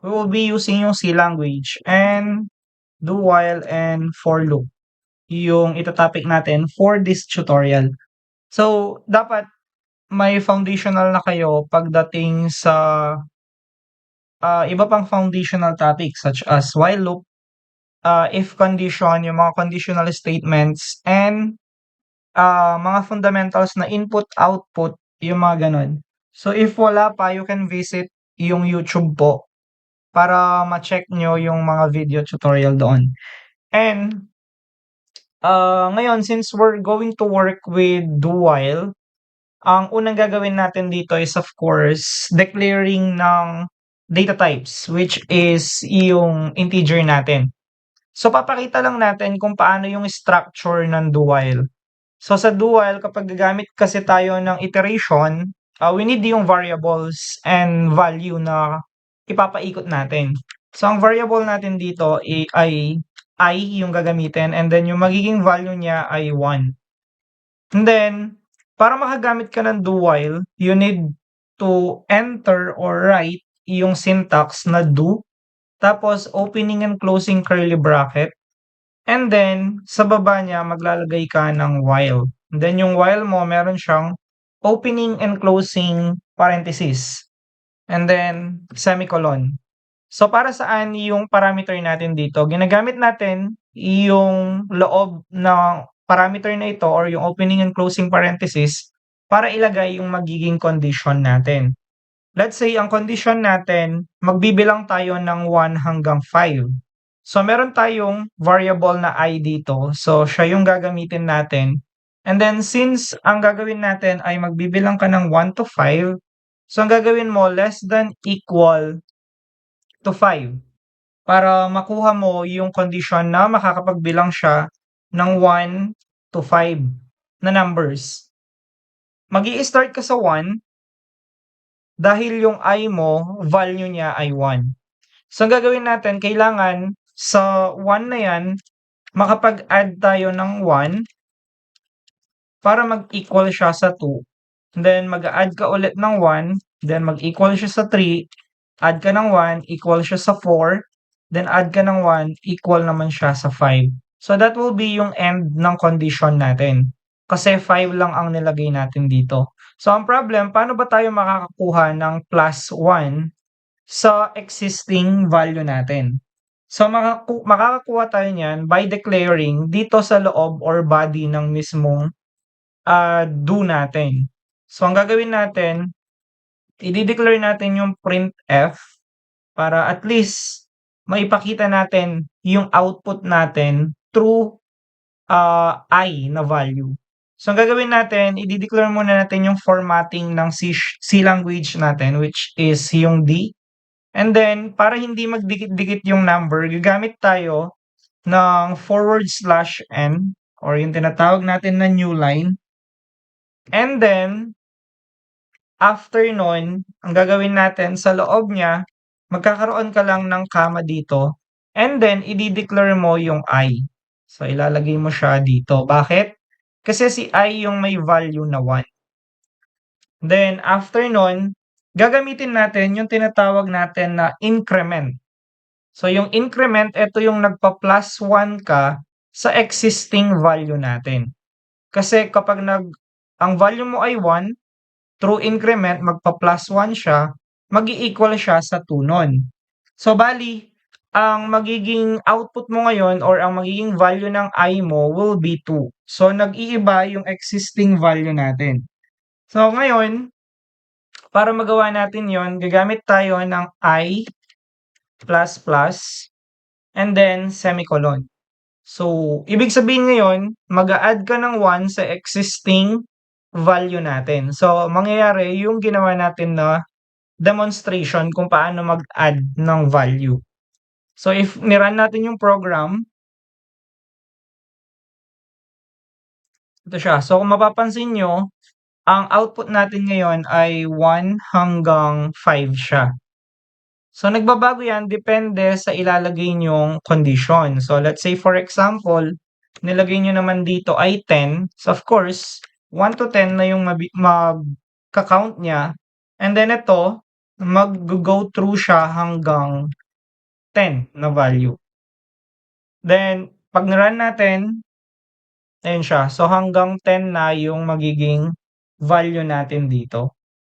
we will be using yung C language and do while and for loop yung ito-topic natin for this tutorial. So, dapat may foundational na kayo pagdating sa iba pang foundational topics such as while loop, if condition, yung mga conditional statements, and mga fundamentals na input-output, yung mga ganun. So, if wala pa, you can visit yung YouTube po para ma-check nyo yung mga video tutorial doon. And ngayon, since we're going to work with do while, ang unang gagawin natin dito is of course declaring ng data types, which is yung integer natin. So papakita lang natin kung paano yung structure ng do while. So sa do while, kapag gagamit kasi tayo ng iteration, we need yung variables and value na ipapaikot natin. So ang variable natin dito ay I yung gagamitin, and then yung magiging value niya ay 1. And then, para makagamit ka ng do while, you need to enter or write yung syntax na do, tapos opening and closing curly bracket, and then sa baba niya maglalagay ka ng while. And then yung while mo meron siyang opening and closing parenthesis, and then semicolon. So para saan yung parameter natin dito? Ginagamit natin yung loob ng parameter na ito or yung opening and closing parenthesis para ilagay yung magiging condition natin. Let's say ang condition natin, magbibilang tayo ng 1 hanggang 5. So meron tayong variable na I dito. So siya yung gagamitin natin. And then since ang gagawin natin ay magbibilang ka ng 1 to 5, so ang gagawin mo less than equal to 5 para makuha mo yung condition na makakapagbilang siya ng 1 to 5 na numbers. Mag-i-start ka sa 1 dahil yung I mo, value niya ay 1. So, ang gagawin natin, kailangan sa 1 na yan, makapag-add tayo ng 1 para mag-equal siya sa 2. Then, mag-add ka ulit ng 1, then mag-equal siya sa 3, add ka ng 1, equal siya sa 4, then add ka ng 1, equal naman siya sa 5. So that will be yung end ng condition natin. Kasi 5 lang ang nilagay natin dito. So ang problem, paano ba tayo makakakuha ng plus 1 sa existing value natin? So makakakuha tayo niyan by declaring dito sa loob or body ng mismong do natin. So ang gagawin natin, i-declare natin yung printf para at least maipakita natin yung output natin through I na value. So, ang gagawin natin, i-declare muna natin yung formatting ng C language natin, which is yung D. And then, para hindi magdikit-dikit yung number, gagamit tayo ng /n or yung tinatawag natin na new line. And then, after nun, ang gagawin natin sa loob niya, magkakaroon ka lang ng comma dito, and then i-declare mo yung I. So, ilalagay mo siya dito. Bakit? Kasi si I yung may value na 1. Then, after nun, gagamitin natin yung tinatawag natin na increment. So, yung increment, ito yung nagpa-plus 1 ka sa existing value natin. Kasi kapag ang value mo ay 1, through increment, magpa-plus 1 siya, mag-i-equal siya sa 2 nun. So, bali, ang magiging output mo ngayon or ang magiging value ng I mo will be 2. So, nag-iiba yung existing value natin. So, ngayon, para magawa natin yon, gagamit tayo ng I plus plus and then semicolon. So, ibig sabihin ngayon, mag-a-add ka ng 1 sa existing value natin. So, mangyayari yung ginawa natin na demonstration kung paano mag-add ng value. So, if ni-run natin yung program, ito siya. So, kung mapapansin nyo, ang output natin ngayon ay 1 hanggang 5 siya. So, nagbabago yan depende sa ilalagay nyong condition. So, let's say for example, nilagay nyo naman dito ay 10. So, of course, 1 to 10 na yung magka-count niya. And then ito, Maggo-go through siya hanggang 10 na value. Then 'pag na-run natin, ayan siya. So hanggang 10 na yung magiging value natin dito.